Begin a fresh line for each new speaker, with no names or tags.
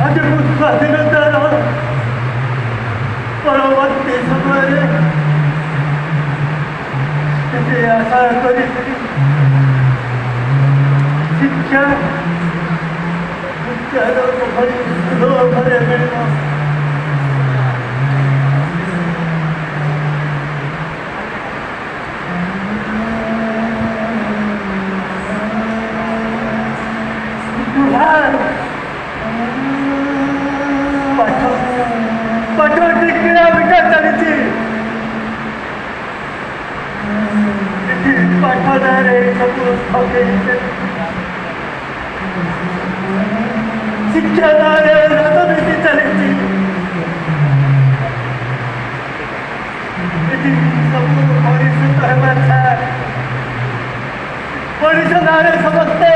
ଆଜି ମୁଁ ସ୍ୱାଧୀନତାର ପରବର୍ତ୍ତୀ ସମୟରେ କିଛି ଆଶା କରିଥିଲି ଶିକ୍ଷା ଶିକ୍ଷାର ଭଳି ସୁଲଭରେ ମିଳିବ। ପାଠ ଟିକିଲା ବିକା ଚାଲିଛି। ପାଠ ନାଁରେ ସବୁ ଠକେଇ, ଶିକ୍ଷା ନାଁରେ ରାଜନୀତି ଚାଲିଛି। ଏଠି ସବୁ ମଣିଷ ହେବା ମଣିଷ ନାଁରେ ସମସ୍ତେ